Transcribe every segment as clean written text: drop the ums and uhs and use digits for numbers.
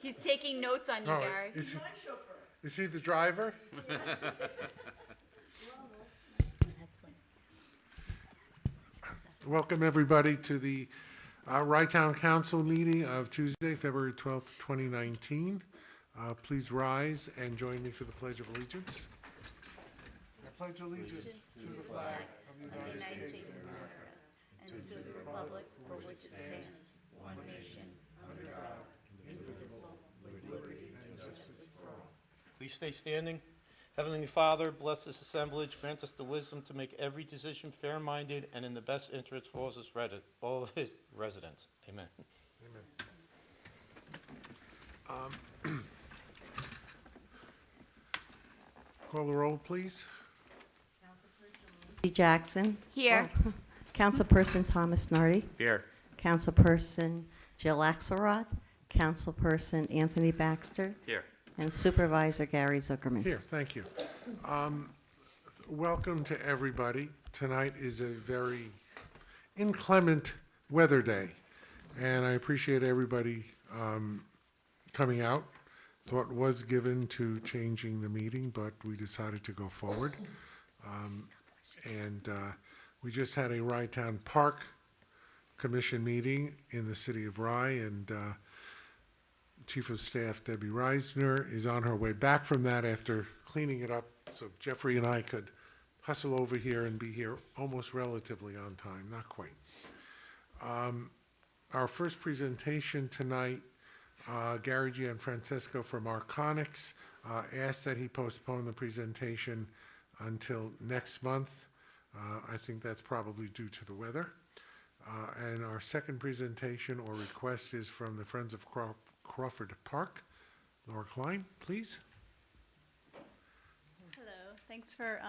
He's taking notes on you, Oh, Gary. is he the driver? Welcome, everybody, to the Rye-Town Council meeting of Tuesday, February 12th, 2019. Please rise and join me for the Pledge of Allegiance. I pledge allegiance to the flag of the United States of America and to the republic for which it stands, one nation, under God, indivisible, with liberty and justice for all. Please stay standing. Heavenly Father, bless this assemblage. Grant us the wisdom to make every decision fair-minded and in the best interest for all of his residents. Amen. Amen. Call the roll, please. Jackson. Here. Oh. Councilperson Thomas Nardi. Here. Councilperson Jill Axelrod. Councilperson Anthony Baxter. Here. And Supervisor Gary Zuckerman. Here, thank you. Welcome to everybody. Tonight is a very inclement weather day, and I appreciate everybody coming out. Thought was given to changing the meeting, but we decided to go forward. We just had a Rye-Town Park Commission meeting in the city of Rye, and Chief of Staff Debbie Reisner is on her way back from that after cleaning it up, so Jeffrey and I could hustle over here and be here almost relatively on time, not quite. Our first presentation tonight, Gary Gianfrancesco from Arconics asked that he postpone the presentation until next month. I think that's probably due to the weather. And our second presentation or request is from the Friends of Crawford Park. Laura Klein, please. Hello, thanks for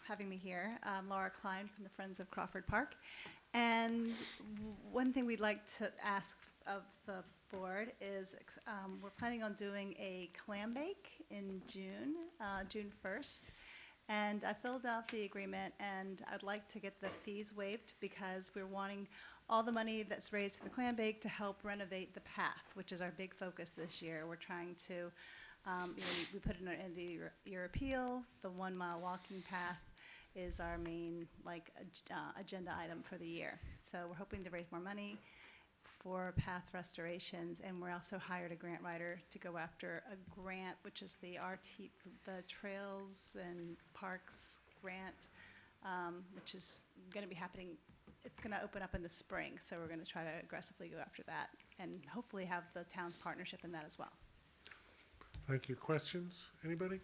having me here. I'm Laura Klein from the Friends of Crawford Park. And one thing we'd like to ask of the board is we're planning on doing a clam bake in June, June 1st. And I filled out the agreement, and I'd like to get the fees waived because we're wanting all the money that's raised to the clam bake to help renovate the path, which is our big focus this year. We're trying to, we put in your appeal. The 1 mile walking path is our main agenda item for the year. So we're hoping to raise more money for path restorations, and we're also hired a grant writer to go after a grant, which is the Trails and Parks grant, which is going to be happening. It's going to open up in the spring, so we're going to try to aggressively go after that and hopefully have the town's partnership in that as well. Thank you. Questions? Anybody?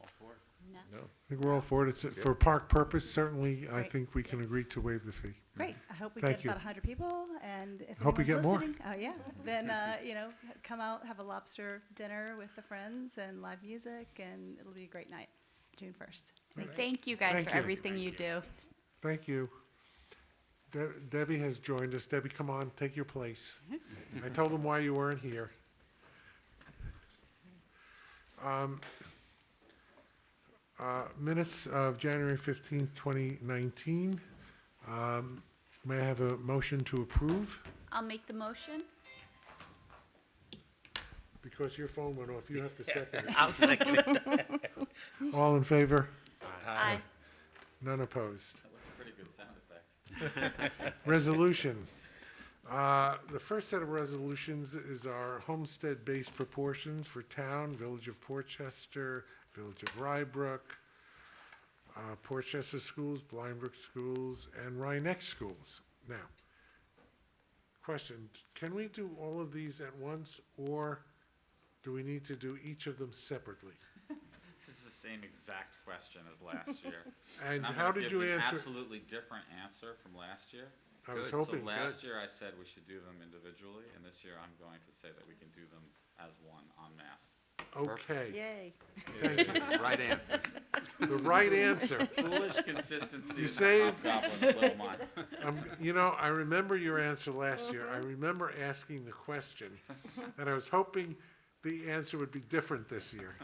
All for it? No. I think we're all for it. It's for park purpose. Certainly, I Great. think we can agree to waive the fee. Great. I hope we Thank get you. about 100 people, and if Hope we anyone's get more. listening, then come out, have a lobster dinner with the friends and live music, and it'll be a great night, June 1st. Thank you guys Thank for you. everything you do. Thank you. Debbie has joined us. Debbie, come on, take your place. I told them why you weren't here. Minutes of January 15th, 2019. May I have a motion to approve? I'll make the motion. Because your phone went off, you have to second I'll second it. it. All in favor? Aye. None opposed. That was a pretty good sound effect. Resolution. The first set of resolutions is our homestead-based proportions for town, Village of Portchester, Village of Rybrook, Portchester Schools, Blindbrook Schools, and Rye-Neck Schools. Now, question, can we do all of these at once, or do we need to do each of them separately? This is the same exact question as last year. And I'm how gonna did give you an answer? absolutely different answer from last year. I was So hoping. last year I said we should do them individually, and this year I'm going to say that we can do them as one en masse. Okay, Yay. thank you. Right answer. The right answer. Foolish consistency You is the saved- hobgoblin of little minds. I remember your answer last year. I remember asking the question, and I was hoping the answer would be different this year.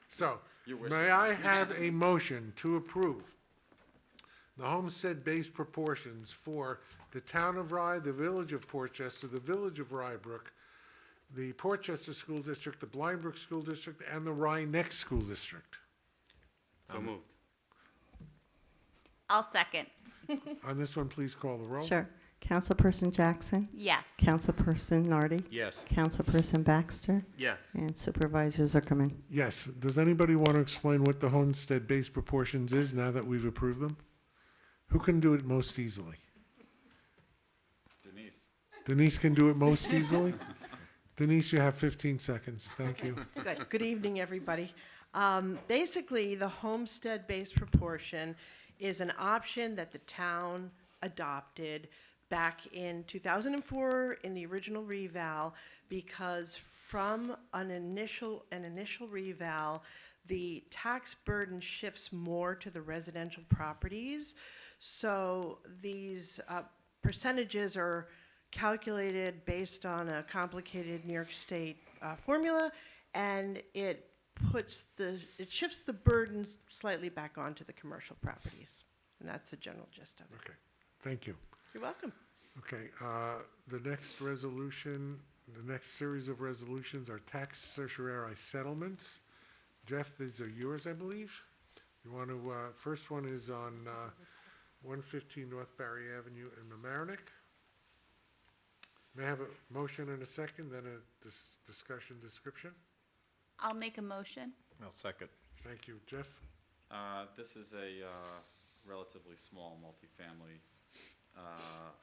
So, Your wish may is I have a motion to approve the homestead-based proportions for the town of Rye, the village of Portchester, the village of Rybrook, the Portchester School District, the Blindbrook School District, and the Rye Neck School District. So moved. I'll second. On this one, please call the roll. Sure. Councilperson Jackson, Yes. Councilperson Nardi, Yes. Councilperson Baxter, Yes. and Supervisor Zuckerman. Yes. Does anybody want to explain what the homestead base proportions is now that we've approved them? Who can do it most easily? Denise? Denise can do it most easily? Denise, you have 15 seconds. Thank you. Good. Good evening, everybody. Basically, the homestead-based proportion is an option that the town adopted back in 2004 in the original reval, because from an initial reval, the tax burden shifts more to the residential properties. So these percentages are calculated based on a complicated New York State formula, and it shifts the burden slightly back onto the commercial properties. And that's the general gist of it. Okay, thank you. You're welcome. Okay, the next resolution, the next series of resolutions are tax certiorari settlements. Jeff, these are yours, I believe. You want to, first one is on 115 North Barry Avenue in Mamaroneck. May I have a motion and a second, then a discussion description? I'll make a motion. I'll second. Thank you. Jeff? This is a relatively small multifamily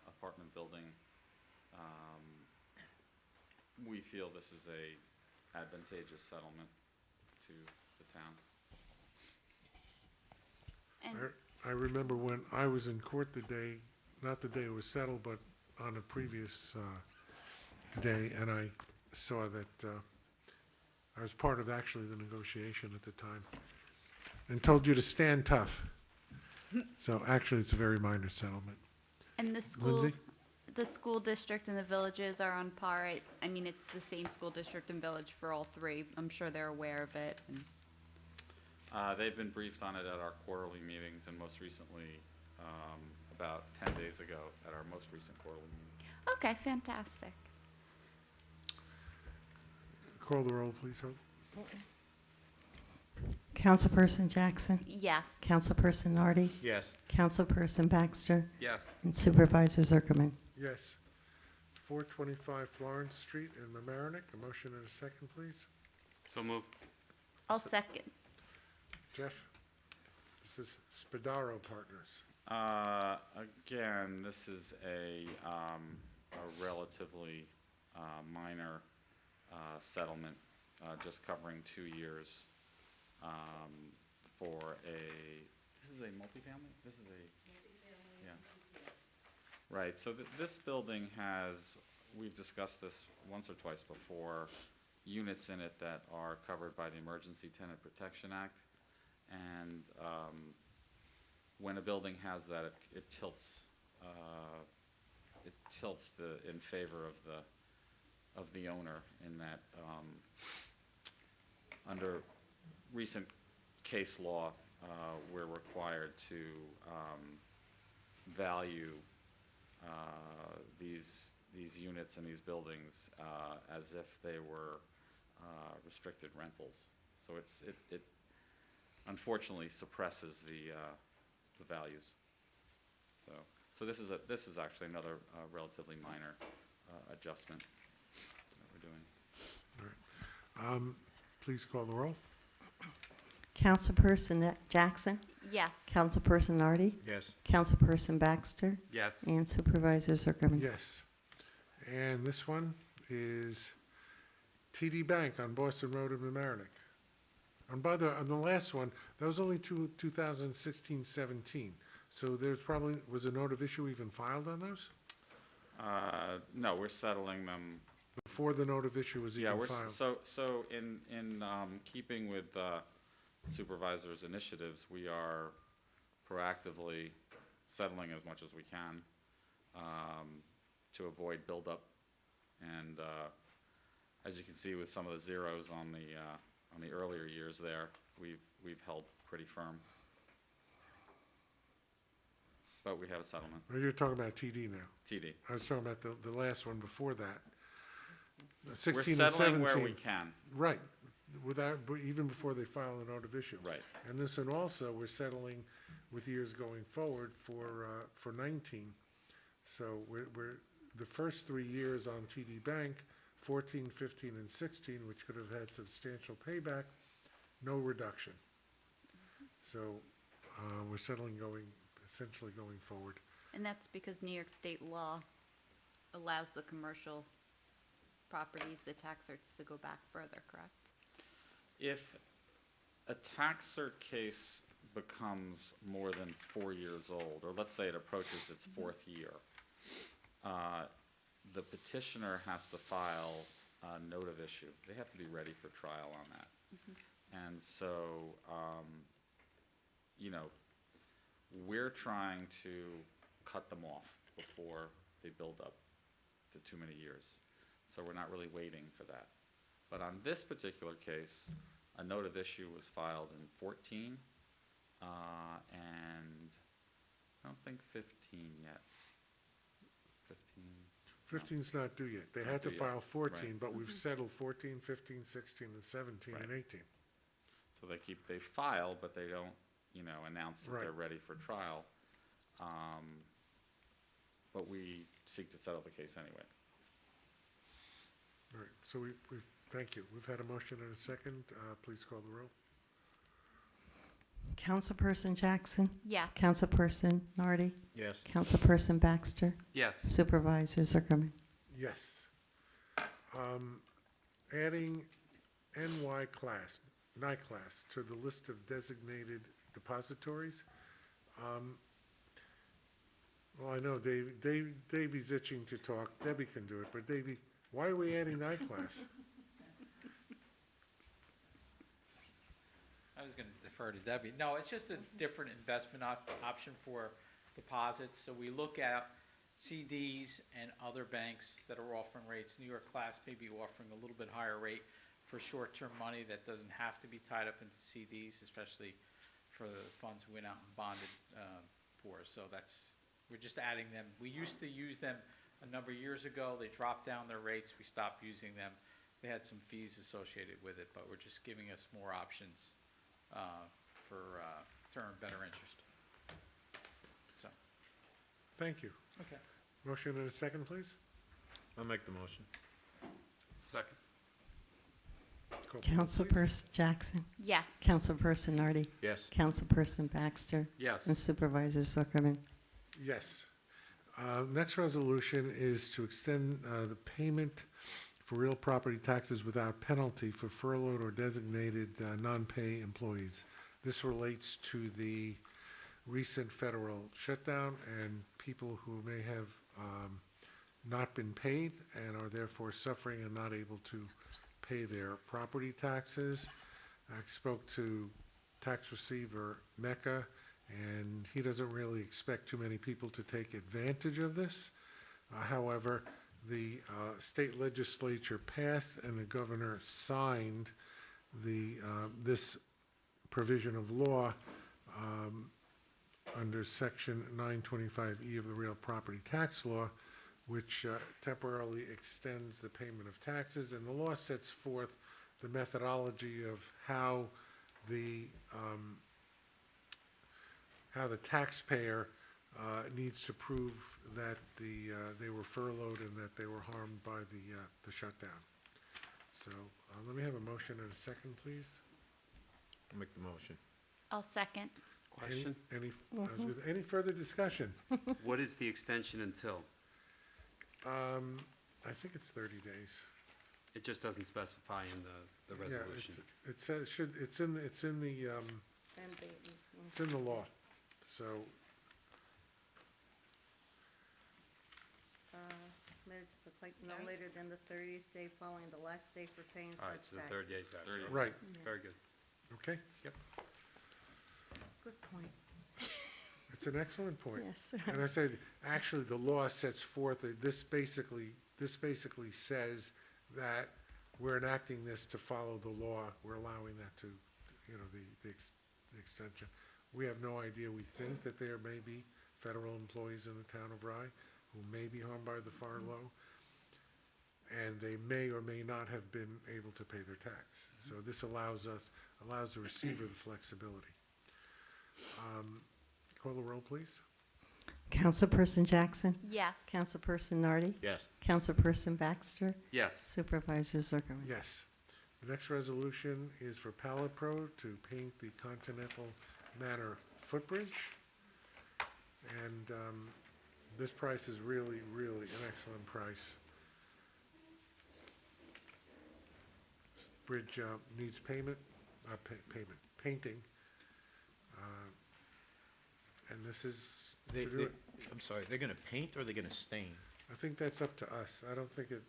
apartment building. We feel this is a advantageous settlement to the town. And I remember when I was in court the day, not the day it was settled, but on a previous day, and I saw that I was part of actually the negotiation at the time, and told you to stand tough. So actually, it's a very minor settlement. And the school, Lindsay? the school district and the villages are on par. I mean, it's the same school district and village for all three. I'm sure they're aware of it. And They've been briefed on it at our quarterly meetings, and most recently, about 10 days ago, at our most recent quarterly meeting. okay, fantastic. Call the roll, please, Hope. Councilperson Jackson, Yes. Councilperson Nardi, Yes. Councilperson Baxter, Yes. and Supervisor Zuckerman. Yes. 425 Florence Street in Mamaroneck. A motion and a second, please. So moved. I'll second. Jeff? This is Spadaro Partners. Again, this is a relatively minor settlement, just covering 2 years for this is a multifamily? This is yeah. Right, so this building has, we've discussed this once or twice before, units in it that are covered by the Emergency Tenant Protection Act. And when a building has that, it tilts in favor of the owner, in that under recent case law, we're required to value these units and these buildings as if they were restricted rentals. So it unfortunately suppresses the values. So this is actually another relatively minor adjustment that we're doing. Please call the roll. Councilperson Jackson, Yes. Councilperson Nardi, Yes. Councilperson Baxter, Yes. and Supervisor Zuckerman. Yes. And this one is TD Bank on Boston Road in Mamaroneck. And on the last one, that was only 2016-17. So there's probably, was a note of issue even filed on those? No, we're settling them. Before the note of issue was Yeah, even we're, filed? so in keeping with supervisors' initiatives, we are proactively settling as much as we can to avoid buildup. And as you can see with some of the zeros on the earlier years there, we've held pretty firm. But we have a settlement, Or you're talking about TD now? TD. I was talking about the last one before that. We're 16 and settling where we 17. can, Right, without, even before they file a note of issue. right. And this one also, we're settling with years going forward for 19. So we're, the first 3 years on TD Bank, 14, 15, and 16, which could have had substantial payback, no reduction. So we're settling essentially going forward. And that's because New York state law allows the commercial properties, the tax certs to go back further, correct? If a tax cert case becomes more than 4 years old, or let's say it approaches its 4th year, the petitioner has to file a note of issue. They have to be ready for trial on that. And so, you know, we're trying to cut them off before they build up to too many years. So we're not really waiting for that. But on this particular case, a note of issue was filed in 14, and I don't think 15 yet. 15. 15's not due yet. They Not had to due yet, file 14, right. but we've settled 14, 15, 16, and 17, and Right. 18. So they file, but they don't, you know, announce that they're Right. ready for trial. But we seek to settle the case anyway. All right, so thank you. We've had a motion and a second. Please call the roll. Councilperson Jackson, Yes. Councilperson Nardi, Yes. Councilperson Baxter, Yes. Supervisor Zuckerman. Yes. Adding NYCLASS to the list of designated depositories. Well, I know Davey's itching to talk. Debbie can do it, but Davey, why are we adding NYCLASS? I was going to defer to Debbie. No, it's just a different investment option for deposits. So we look at CDs and other banks that are offering rates. NYCLASS may be offering a little bit higher rate for short-term money that doesn't have to be tied up into CDs, especially for the funds we went out and bonded for. So we're just adding them. We used to use them a number of years ago. They dropped down their rates. We stopped using them. They had some fees associated with it, but we're just giving us more options for to earn better interest. So, Thank you. okay. Motion and a second, please. I'll make the motion. Second. Call the roll, please. Councilperson Jackson, Yes. Councilperson Nardi, Yes. Councilperson Baxter, Yes. and Supervisor Zuckerman. Yes. Next resolution is to extend the payment for real property taxes without penalty for furloughed or designated non-pay employees. This relates to the recent federal shutdown and people who may have not been paid and are therefore suffering and not able to pay their property taxes. I spoke to tax receiver Mecca, and he doesn't really expect too many people to take advantage of this. However, the state legislature passed and the governor signed this provision of law under section 925E of the real property tax law, which temporarily extends the payment of taxes. And the law sets forth the methodology of how the taxpayer needs to prove that they were furloughed and that they were harmed by the shutdown. So let me have a motion and a second, please. I'll make the motion. I'll second. Question? Any further discussion? What is the extension until? I think it's 30 days. It just doesn't specify in the Yeah, resolution. it says, it's in the law, so, Submitted to the clerk no later than the 30th day following the last day for paying All right, such so the tax. 30 days. right, Very good. okay? Good point. It's an excellent point. Yes. And I said, actually, the law sets forth, this basically says that we're enacting this to follow the law. We're allowing that to, the extension. We have no idea. We think that there may be federal employees in the town of Rye who may be harmed by the furlough. and they may or may not have been able to pay their tax. So this allows the receiver the flexibility. Call the roll, please. Councilperson Jackson. Yes. Councilperson Nardi. Yes. Councilperson Baxter. Yes. Supervisor Zuckerman. Yes. The next resolution is for Pallet Pro to paint the Continental Manor footbridge. And this price is really, really an excellent price. This bridge needs painting. And this is, to do it. I'm sorry, they're gonna paint or they're gonna stain? I think that's up to us. I don't think it,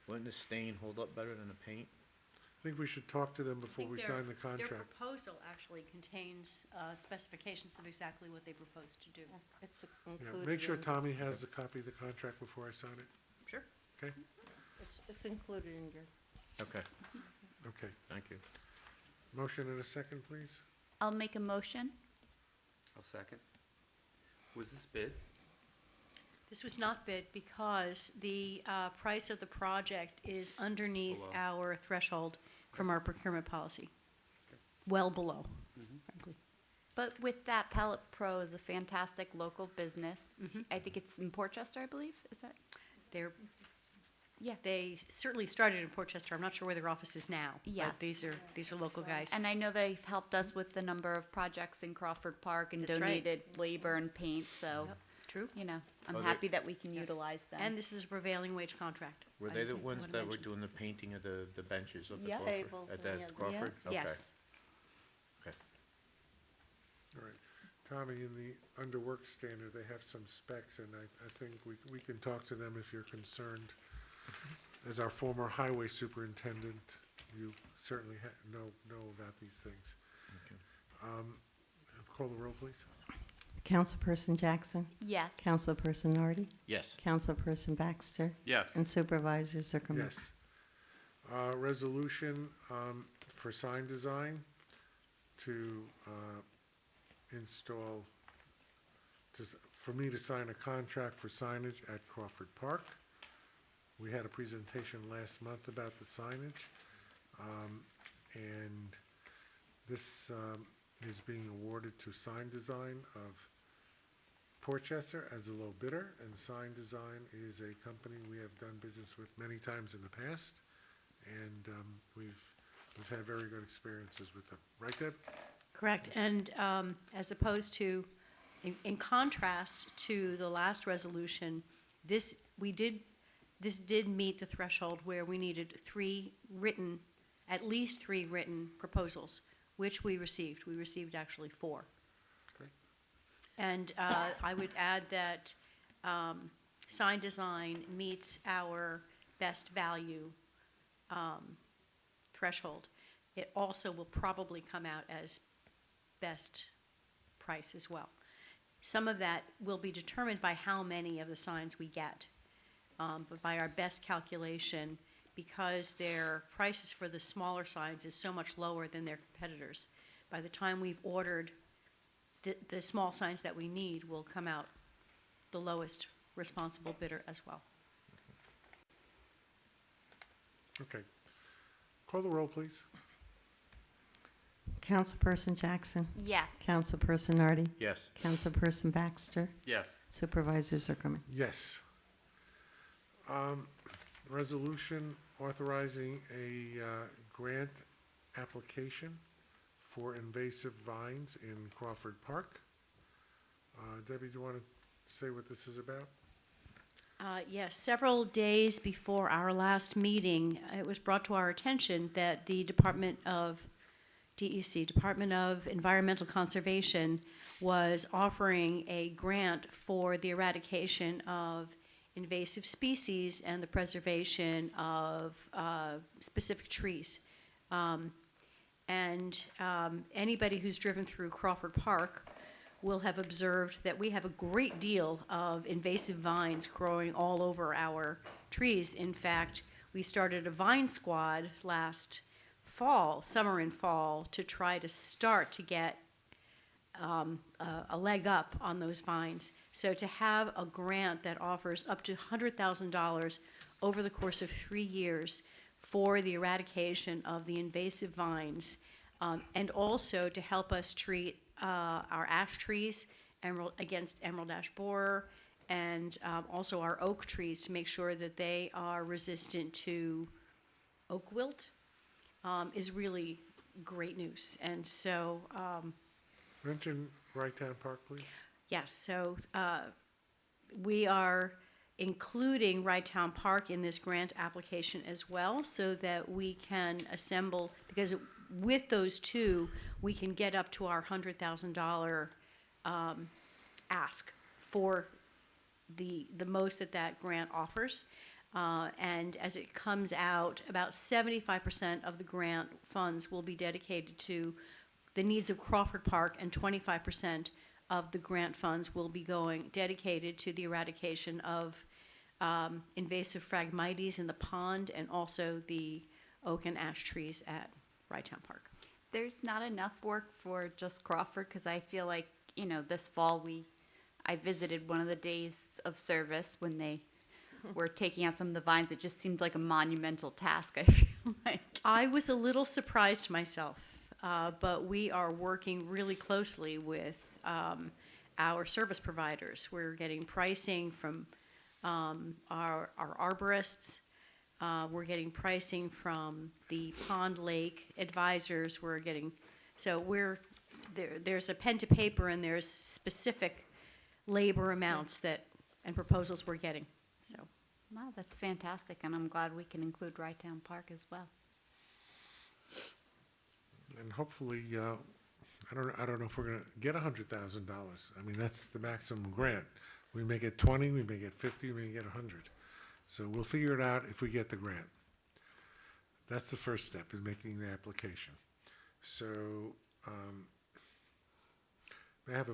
Wouldn't the stain hold up better than the paint? I think we should talk to them before we think sign the Their contract. proposal actually contains specifications of exactly what they propose to do. It's Yeah, included. make sure in- Tommy has the copy of the contract before I sign it, Sure. okay? It's included in your. Okay, Okay. thank you. Motion and a second, please. I'll make a motion. I'll second. Was this bid? This was not bid because the price of the project is underneath Below. our threshold from our procurement policy. Well below, frankly. But with that, Pallet Pro is a fantastic local business. I think it's in Portchester, I believe. Is that? They're, Yeah. they certainly started in Portchester. I'm not sure where their office is now. Yes. But these are local guys. And I know they've helped us with the number of projects in Crawford Park and That's right. donated labor and paint, so, Yep, True. you know, I'm Are they- happy that we can utilize them. And this is a prevailing wage contract. Were I they the think I ones wanna that were mention. doing the painting of the benches of the Yeah. Crawford? Tables At and that the other- Crawford? Okay. Yes. Okay. All right. Tommy, in the underwork standard, they have some specs, and I think we can talk to them if you're concerned. As our former highway superintendent, you certainly know about these things. Okay. Call the roll, please. Councilperson Jackson. Yes. Councilperson Nardi. Yes. Councilperson Baxter. Yes. And Supervisor Zuckerman. Yes. Resolution for sign design to install, for me to sign a contract for signage at Crawford Park. We had a presentation last month about the signage, and this is being awarded to Sign Design of Portchester as a low bidder, and Sign Design is a company we have done business with many times in the past, and we've had very good experiences with them. Right, Deb? Correct, and as opposed to, in contrast to the last resolution, this did meet the threshold where we needed at least three written proposals, which we received. We received actually 4. Great. And I would add that Sign Design meets our best value threshold. It also will probably come out as best price as well. Some of that will be determined by how many of the signs we get. But by our best calculation, because their prices for the smaller signs is so much lower than their competitors, by the time we've ordered the small signs that we need will come out the lowest responsible bidder as well. Okay. Call the roll, please. Councilperson Jackson. Yes. Councilperson Nardi. Yes. Councilperson Baxter. Yes. Supervisor Zuckerman. Yes. Resolution authorizing a grant application for invasive vines in Crawford Park. Debbie, do you want to say what this is about? Yes, several days before our last meeting, it was brought to our attention that the Department of Environmental Conservation was offering a grant for the eradication of invasive species and the preservation of specific trees. Anybody who's driven through Crawford Park will have observed that we have a great deal of invasive vines growing all over our trees. In fact, we started a vine squad last summer and fall, to try to start to get a leg up on those vines. So to have a grant that offers up to $100,000 over the course of 3 years for the eradication of the invasive vines, and also to help us treat our ash trees against emerald ash borer, and also our oak trees to make sure that they are resistant to oak wilt, is really great news. And so, Mention Right Town Park, please. yes, so we are including Ride Town Park in this grant application as well, so that we can assemble, because with those two, we can get up to our $100,000 ask for the most that grant offers. And as it comes out, about 75% of the grant funds will be dedicated to the needs of Crawford Park, and 25% of the grant funds will be dedicated to the eradication of invasive Phragmites in the pond, and also the oak and ash trees at Ride Town Park. There's not enough work for just Crawford, because I feel like, this fall I visited one of the days of service when they were taking out some of the vines. It just seemed like a monumental task, I feel like. I was a little surprised myself, but we are working really closely with our service providers. We're getting pricing from our arborists. We're getting pricing from the Pond Lake advisors. There's a pen to paper, and there's specific labor amounts and proposals we're getting. So, Wow, that's fantastic, and I'm glad we can include Ride Town Park as well. And hopefully, I don't know if we're gonna get $100,000. I mean, that's the maximum grant. We may get 20, we may get 50, we may get 100. So we'll figure it out if we get the grant. That's the first step, is making the application. So, may I have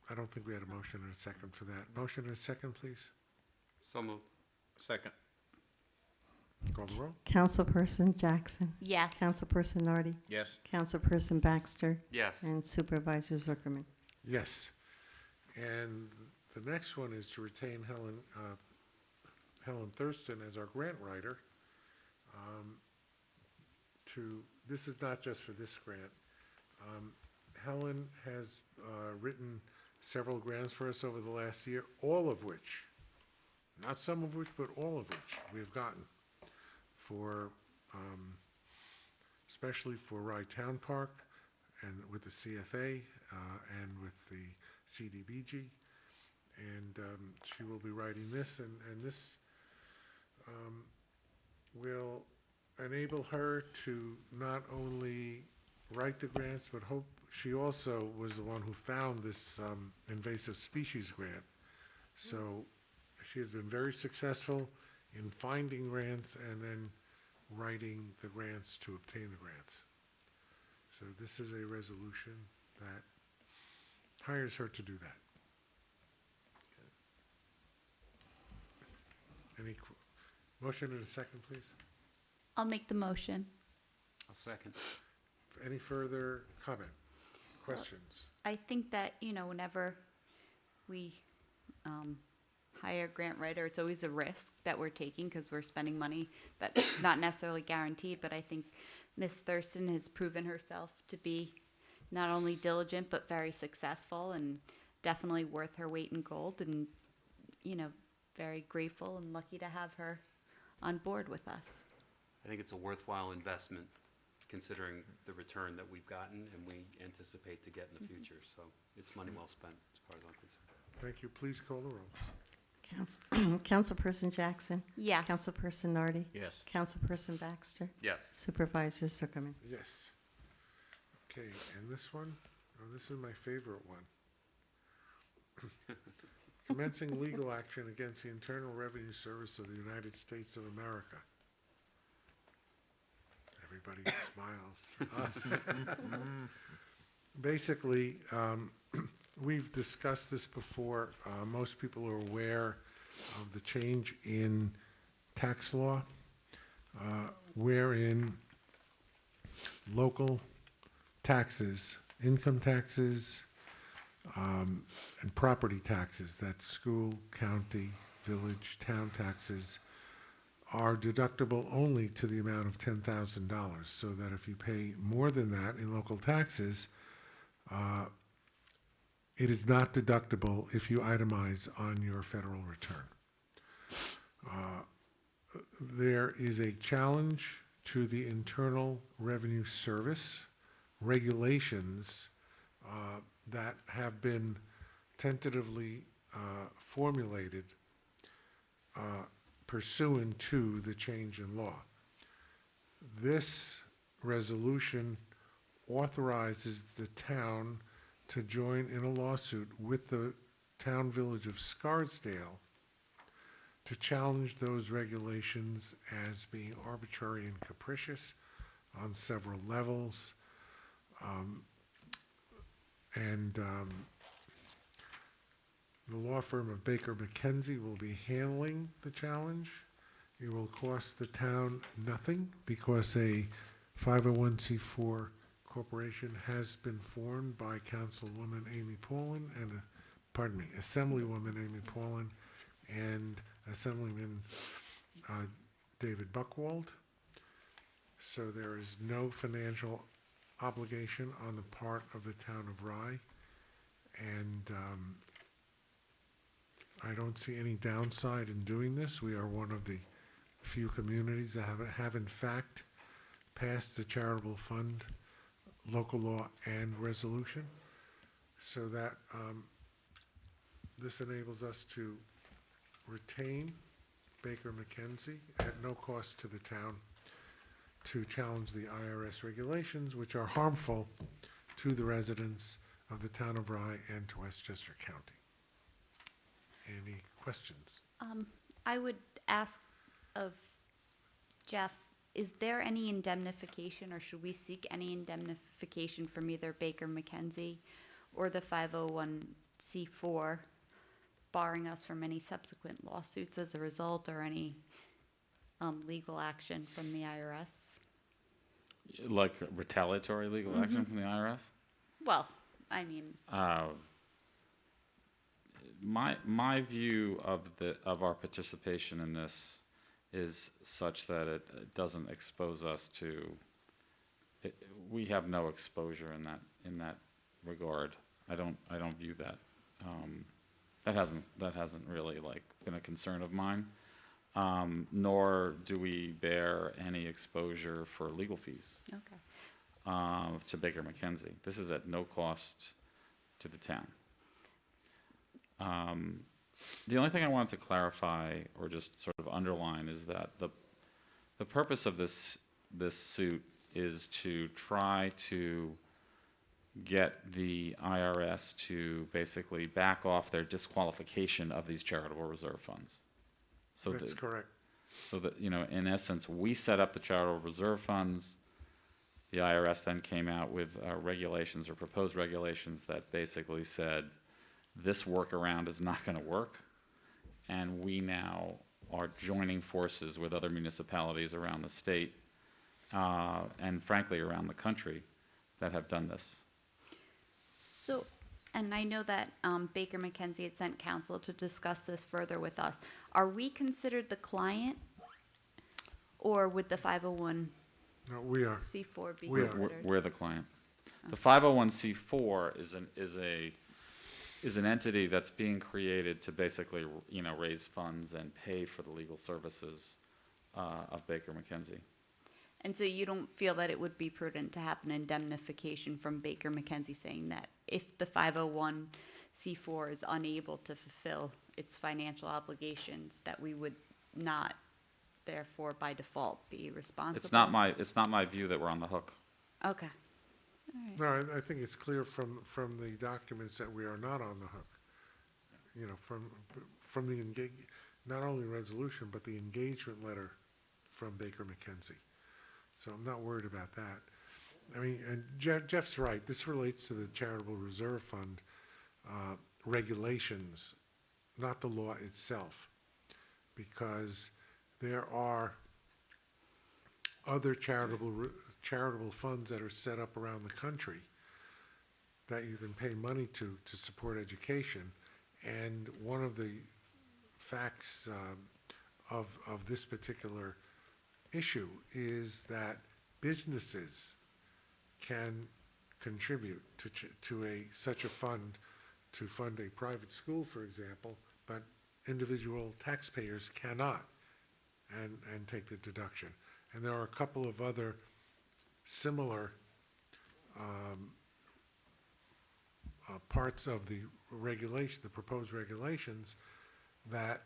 I don't think we had a motion and a second for that. Motion and a second, please. So moved. Second. Call the roll. Councilperson Jackson. Yes. Councilperson Nardi. Yes. Councilperson Baxter. Yes. And Supervisor Zuckerman. Yes. And the next one is to retain Helen Thurston as our grant writer. This is not just for this grant. Helen has written several grants for us over the last year, all of which, not some of which, but all of which we have gotten for, especially for Ride Town Park, and with the CFA, and with the CDBG. And she will be writing this, and this will enable her to not only write the grants, but she also was the one who found this invasive species grant. So she has been very successful in finding grants and then writing the grants to obtain the grants. So this is a resolution that hires her to do that. Any motion and a second, please? I'll make the motion. I'll second. Any further comment, questions? I think that, whenever we hire a grant writer, it's always a risk that we're taking, because we're spending money that's not necessarily guaranteed. But I think Ms. Thurston has proven herself to be not only diligent, but very successful, and definitely worth her weight in gold. And, very grateful and lucky to have her on board with us. I think it's a worthwhile investment, considering the return that we've gotten and we anticipate to get in the future. So it's money well spent, as far as I'm concerned. Thank you. Please call the roll. Councilperson Jackson. Yes. Councilperson Nardi. Yes. Councilperson Baxter. Yes. Supervisor Zuckerman. Yes. Okay, and this one, this is my favorite one. Commencing legal action against the Internal Revenue Service of the United States of America. Everybody smiles. Basically, we've discussed this before. Most people are aware of the change in tax law, wherein local taxes, income taxes, and property taxes, that's school, county, village, town taxes are deductible only to the amount of $10,000, so that if you pay more than that in local taxes, it is not deductible if you itemize on your federal return. There is a challenge to the Internal Revenue Service regulations that have been tentatively formulated pursuant to the change in law. This resolution authorizes the town to join in a lawsuit with the town village of Scarsdale to challenge those regulations as being arbitrary and capricious on several levels. The law firm of Baker McKenzie will be handling the challenge. It will cost the town nothing because a 501c4 corporation has been formed by Councilwoman Amy Paulin and, Assemblywoman Amy Paulin and Assemblyman David Buckwald. So there is no financial obligation on the part of the town of Rye. And I don't see any downside in doing this. We are one of the few communities that have in fact passed the charitable fund, local law, and resolution, so that this enables us to retain Baker McKenzie at no cost to the town to challenge the IRS regulations, which are harmful to the residents of the town of Rye and to Westchester County. Any questions? I would ask of Jeff, is there any indemnification, or should we seek any indemnification from either Baker McKenzie or the 501c4, barring us from any subsequent lawsuits as a result, or any legal action from the IRS? Like retaliatory legal action from the IRS? Well, I mean, My view of our participation in this is such that it doesn't expose us to. We have no exposure in that regard. I don't view that. That hasn't really been a concern of mine. Nor do we bear any exposure for legal fees. okay. To Baker McKenzie. This is at no cost to the town. The only thing I wanted to clarify or just sort of underline is that the purpose of this suit is to try to get the IRS to basically back off their disqualification of these charitable reserve funds. So That's correct. So that, in essence, we set up the charitable reserve funds. The IRS then came out with regulations or proposed regulations that basically said, this workaround is not going to work, and we now are joining forces with other municipalities around the state and frankly around the country that have done this. So, and I know that Baker McKenzie had sent counsel to discuss this further with us. Are we considered the client, or would the 501c4 No, we are. be We are. considered? We're the client. The 501c4 is an entity that's being created to basically, raise funds and pay for the legal services of Baker McKenzie. And so you don't feel that it would be prudent to have an indemnification from Baker McKenzie saying that if the 501c4 is unable to fulfill its financial obligations, that we would not, therefore, by default, be responsible? It's not my view that we're on the hook. Okay. All right. No, I think it's clear from the documents that we are not on the hook. From the not only resolution, but the engagement letter from Baker McKenzie. So I'm not worried about that. I mean, and Jeff's right. This relates to the Charitable Reserve Fund regulations, not the law itself, because there are other charitable funds that are set up around the country that you can pay money to support education, and one of the facts of this particular issue is that businesses can contribute to such a fund to fund a private school, for example, but individual taxpayers cannot and take the deduction. And there are a couple of other similar parts of the regulation, the proposed regulations, that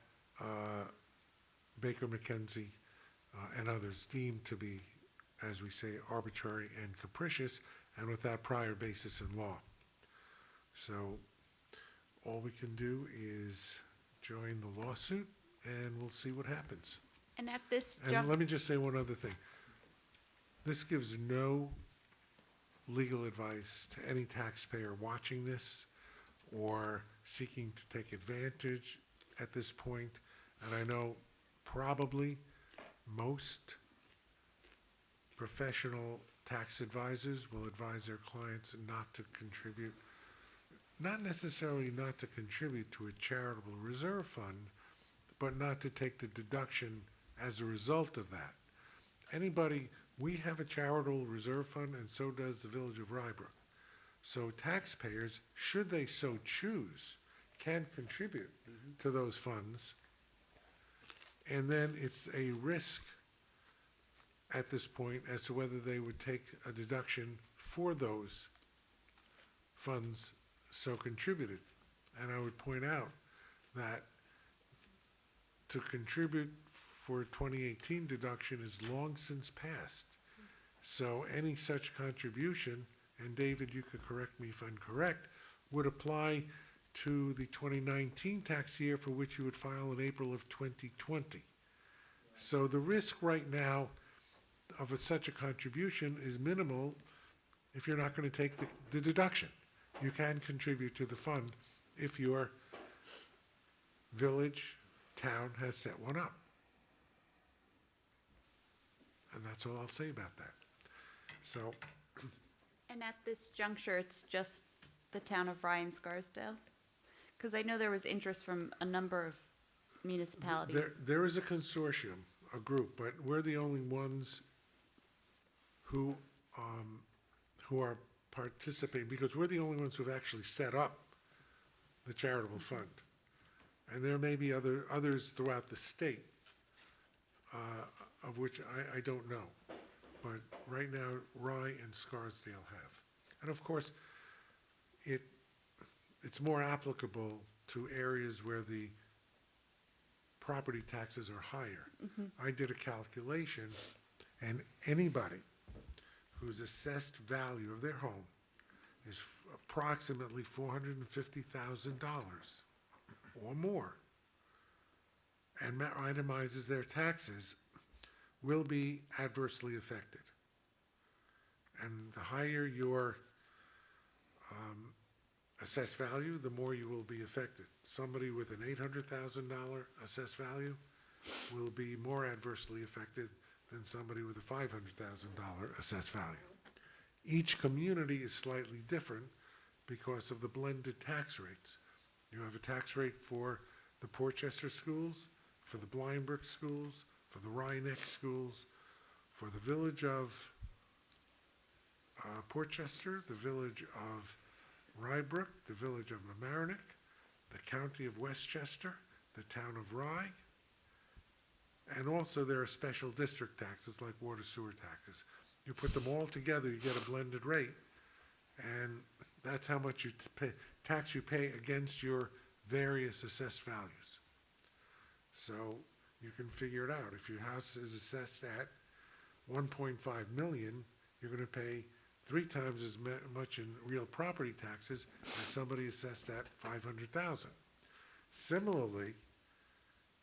Baker McKenzie and others deem to be, as we say, arbitrary and capricious and without prior basis in law. So all we can do is join the lawsuit and we'll see what happens. And at this And let me just say one other thing. This gives no legal advice to any taxpayer watching this or seeking to take advantage at this point. And I know probably most professional tax advisors will advise their clients not to contribute, not necessarily not to contribute to a charitable reserve fund, but not to take the deduction as a result of that. Anybody, we have a charitable reserve fund, and so does the Village of Rybrook. So taxpayers, should they so choose, can contribute to those funds. And then it's a risk at this point as to whether they would take a deduction for those funds so contributed. And I would point out that to contribute for 2018 deduction is long since passed. So any such contribution, and David, you could correct me if I'm correct, would apply to the 2019 tax year for which you would file in April of 2020. So the risk right now of such a contribution is minimal if you're not going to take the deduction. You can contribute to the fund if your village, town has set one up. And that's all I'll say about that. So, And at this juncture, it's just the town of Rye and Scarsdale? Because I know there was interest from a number of municipalities. there is a consortium, a group, but we're the only ones who are participating, because we're the only ones who've actually set up the charitable fund. And there may be others throughout the state, of which I don't know. But right now, Rye and Scarsdale have. And of course, it's more applicable to areas where the property taxes are higher. I did a calculation, and anybody whose assessed value of their home is approximately $450,000 or more, and itemizes their taxes, will be adversely affected. And the higher your assessed value, the more you will be affected. Somebody with an $800,000 assessed value will be more adversely affected than somebody with a $500,000 assessed value. Each community is slightly different because of the blended tax rates. You have a tax rate for the Portchester schools, for the Blindbrook schools, for the Rye-Neck schools, for the village of Portchester, the village of Rybrook, the village of Mamaroneck, the county of Westchester, the town of Rye, and also there are special district taxes like water sewer taxes. You put them all together, you get a blended rate, and that's how much tax you pay against your various assessed values. So you can figure it out. If your house is assessed at 1.5 million, you're going to pay 3 times as much in real property taxes as somebody assessed at 500,000. Similarly,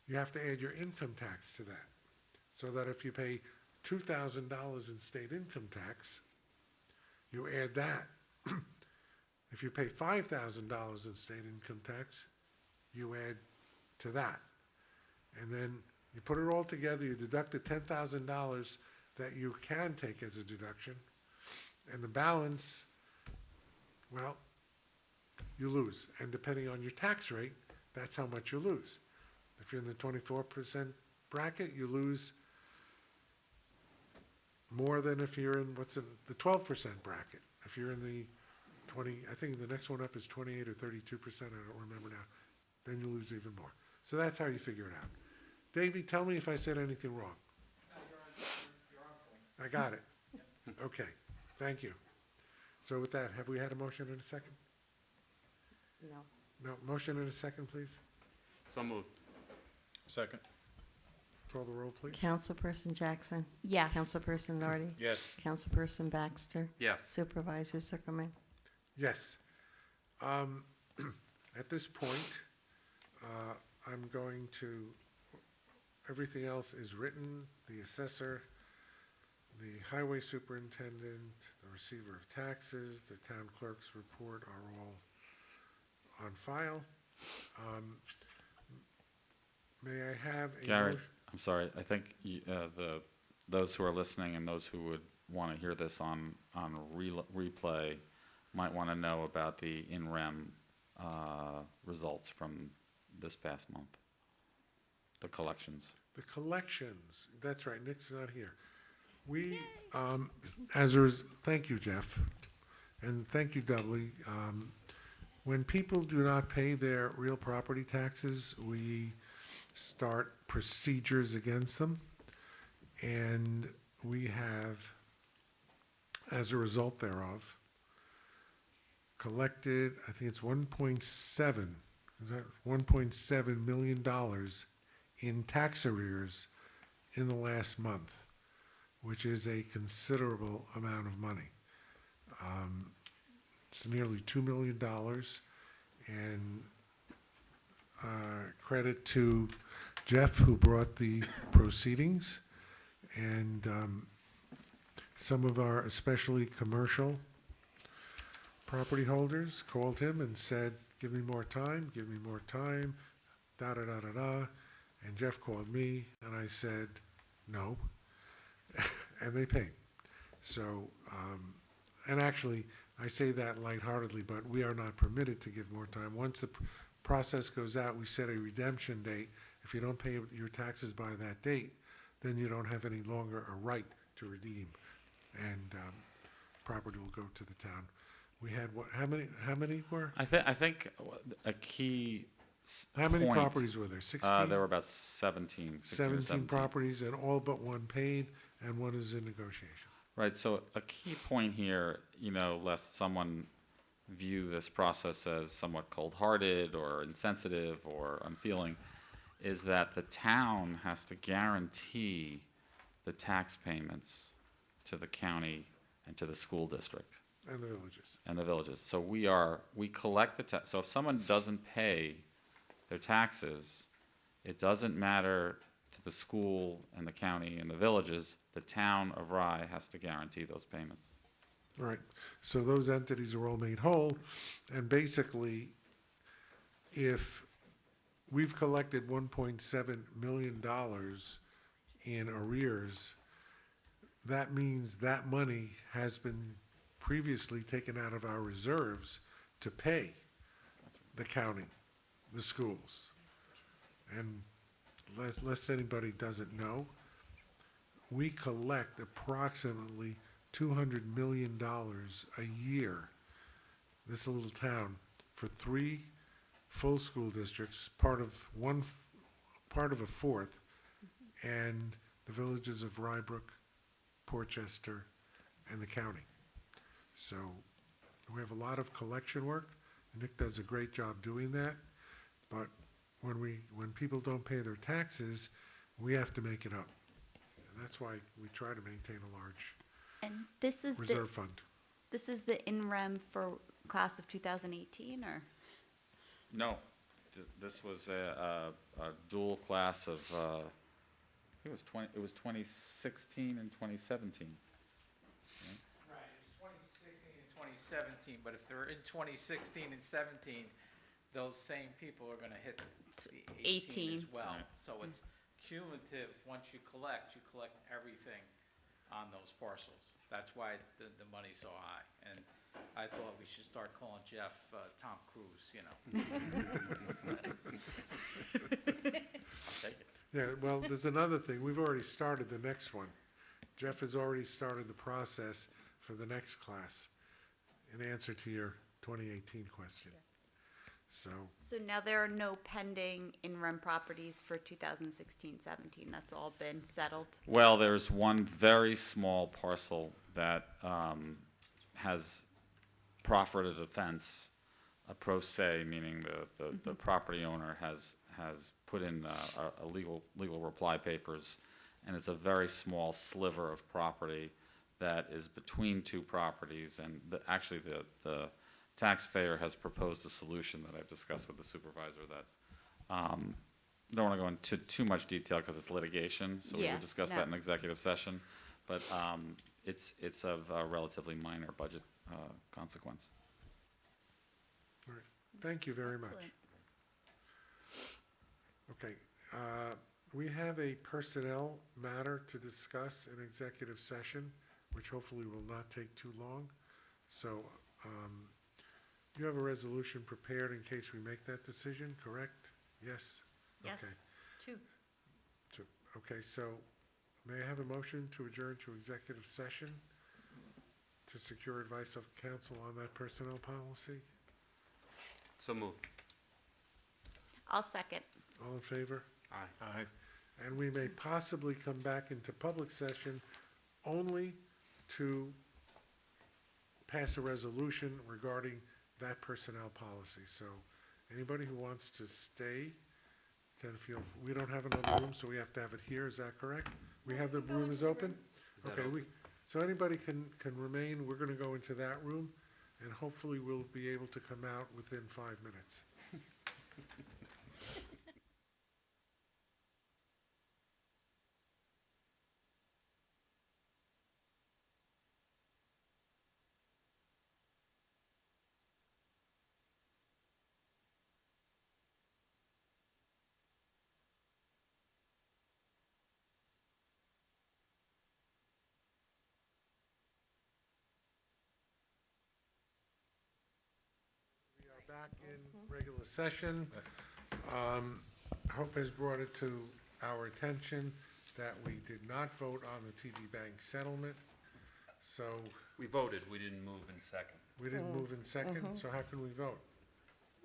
you have to add your income tax to that, so that if you pay $2,000 in state income tax, you add that. If you pay $5,000 in state income tax, you add to that. And then you put it all together, you deduct the $10,000 that you can take as a deduction, and the balance, well, you lose. And depending on your tax rate, that's how much you lose. If you're in the 24% bracket, you lose more than if you're in, the 12% bracket. If you're in the 20, I think the next one up is 28 or 32%, I don't remember now, then you lose even more. So that's how you figure it out. Davey, tell me if I said anything wrong. No, you're on point. I got it. Okay, thank you. So with that, have we had a motion in a second? No. No, motion in a second, please. So moved. Second. Call the roll, please. Councilperson Jackson. Yes. Councilperson Nardi. Yes. Councilperson Baxter. Yes. Supervisor Zuckerman. Yes. At this point, I'm going to, everything else is written, the assessor, the highway superintendent, the receiver of taxes, the town clerk's report are all on file. May I have a Gary, motion? I'm sorry, I think those who are listening and those who would want to hear this on replay might want to know about the in-rem results from this past month, the collections. The collections, that's right, Nick's not here. We, thank you, Jeff, and thank you, Dudley. When people do not pay their real property taxes, we start procedures against them. And we have, as a result thereof, collected, I think it's 1.7 million dollars in tax arrears in the last month, which is a considerable amount of money. It's nearly $2 million, and credit to Jeff, who brought the proceedings, and some of our especially commercial property holders called him and said, give me more time, da-da-da-da-da. And Jeff called me, and I said, no, and they paid. So, and actually, I say that lightheartedly, but we are not permitted to give more time. Once the process goes out, we set a redemption date. If you don't pay your taxes by that date, then you don't have any longer a right to redeem, and property will go to the town. We had what? How many were? I think a key How many point, properties were there? 16? there were about 16 or 17 properties, and all but one paid, and one is in negotiation. Right, so a key point here, lest someone view this process as somewhat cold-hearted or insensitive or unfeeling, is that the town has to guarantee the tax payments to the county and to the school district. And the villages. And the villages. So we collect the tax. So if someone doesn't pay their taxes, it doesn't matter to the school and the county and the villages, the town of Rye has to guarantee those payments. Right, so those entities are all made whole, and basically, if we've collected $1.7 million in arrears, that means that money has been previously taken out of our reserves to pay the county, the schools. And lest anybody doesn't know, we collect approximately $200 million a year, this little town, for 3 full school districts, part of a fourth, and the villages of Rybrook, Portchester, and the county. So we have a lot of collection work. Nick does a great job doing that, but when people don't pay their taxes, we have to make it up. And that's why we try to maintain a large And this is reserve fund. this is the in-rem for class of 2018, or? No, this was a dual class of, I think it was 2016 and 2017. Right, it was 2016 and 2017, but if they're in 2016 and 17, those same people are gonna hit the 18 as 18. well. Right. So it's cumulative, once you collect everything on those parcels. That's why it's the money's so high. And I thought we should start calling Jeff Tom Cruise, I'll take it. Yeah, well, there's another thing. We've already started the next one. Jeff has already started the process for the next class in answer to your 2018 question. So, So now there are no pending in-rem properties for 2016-17. That's all been settled. Well, there's one very small parcel that has proffered a defense, a pro se, meaning the property owner has put in a legal reply papers, and it's a very small sliver of property that is between two properties, and actually the taxpayer has proposed a solution that I've discussed with the supervisor that, don't want to go into too much detail because it's litigation, so we Yeah, will discuss no. that in executive session, but it's of a relatively minor budget consequence. all right. Thank you very much. Excellent. Okay, we have a personnel matter to discuss in executive session, which hopefully will not take too long. So, you have a resolution prepared in case we make that decision, correct? Yes? Yes. Okay. Two. Okay, so may I have a motion to adjourn to executive session to secure advice of counsel on that personnel policy? So moved. I'll second. All in favor? Aye. Aye. And we may possibly come back into public session only to pass a resolution regarding that personnel policy. So anybody who wants to stay can feel, we don't have another room, so we have to have it here, is that correct? We have the room is open? Is that Okay, so anybody can remain, we're gonna go into that room, and hopefully we'll be able to come out within 5 minutes. We are back in regular session. Hope has brought it to our attention that we did not vote on the TD Bank settlement. So We voted, we didn't move in second. we didn't move in second, so how can we vote?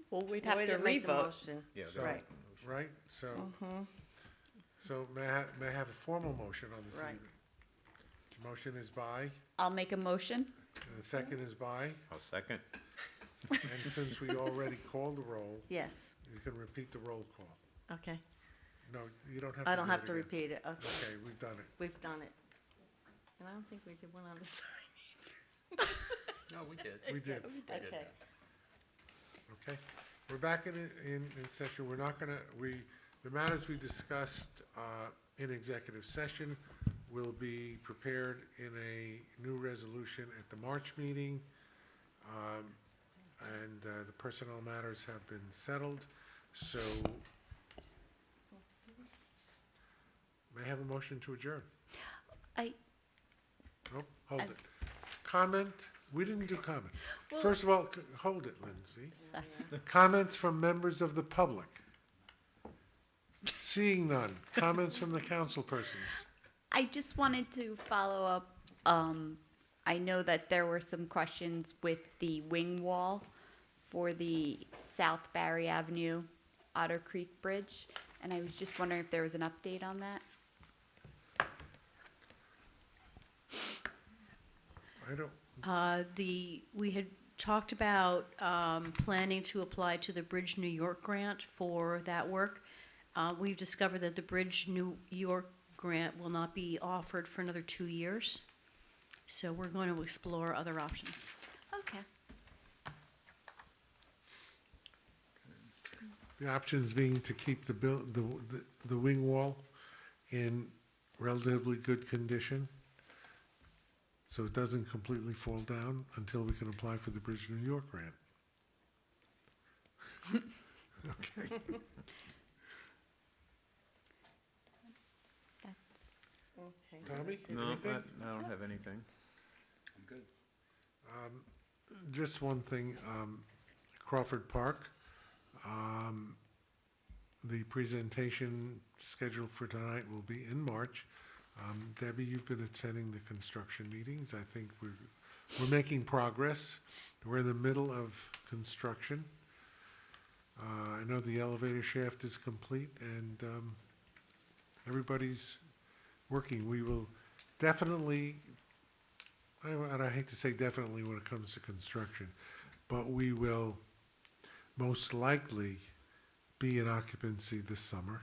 Well, we'd We have to didn't make the revote. motion. Yeah, So- Right. Right, so may I have a formal motion on this Right. evening? Motion is by, I'll make a motion. and the second is by, I'll second. and since we already called the roll, Yes, you can repeat the roll call. okay. No, you don't have to I don't do have it to again. repeat it, okay. Okay, we've done it. We've done it. And I don't think we did one on the side. No, we did. We did. Okay. Okay, we're back in session. We're not gonna, the matters we discussed in executive session will be prepared in a new resolution at the March meeting. And the personnel matters have been settled, so may I have a motion to adjourn? Nope, hold it. Comment? We didn't do comment. First of all, hold it, Lindsay. Comments from members of the public? Seeing none. Comments from the council persons? I just wanted to follow up. I know that there were some questions with the wing wall for the South Barry Avenue Otter Creek Bridge, and I was just wondering if there was an update on that. I don't, We had talked about planning to apply to the Bridge New York grant for that work. We've discovered that the Bridge New York grant will not be offered for another 2 years. So we're going to explore other options. Okay. the options being to keep the wing wall in relatively good condition, so it doesn't completely fall down until we can apply for the Bridge New York grant. Okay. Okay. Tommy, No, anything? I don't have anything. I'm good. Just one thing, Crawford Park. The presentation scheduled for tonight will be in March. Debbie, you've been attending the construction meetings. I think we're making progress. We're in the middle of construction. I know the elevator shaft is complete, and everybody's working. We will definitely, and I hate to say definitely when it comes to construction, but we will most likely be in occupancy this summer.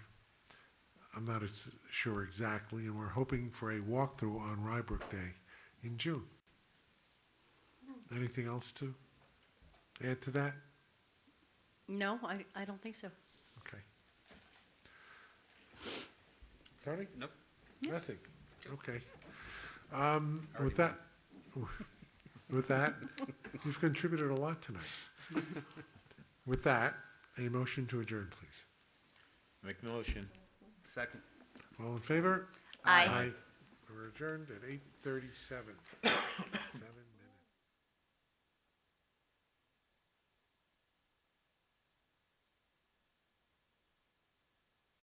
I'm not sure exactly, and we're hoping for a walkthrough on Rybrook Day in June. Anything else to add to that? No, I don't think so. Okay. Tony? Nope. Nothing. Okay. With that, you've contributed a lot tonight. With that, a motion to adjourn, please. Make the motion. Second. All in favor? Aye. We're adjourned at 8:37.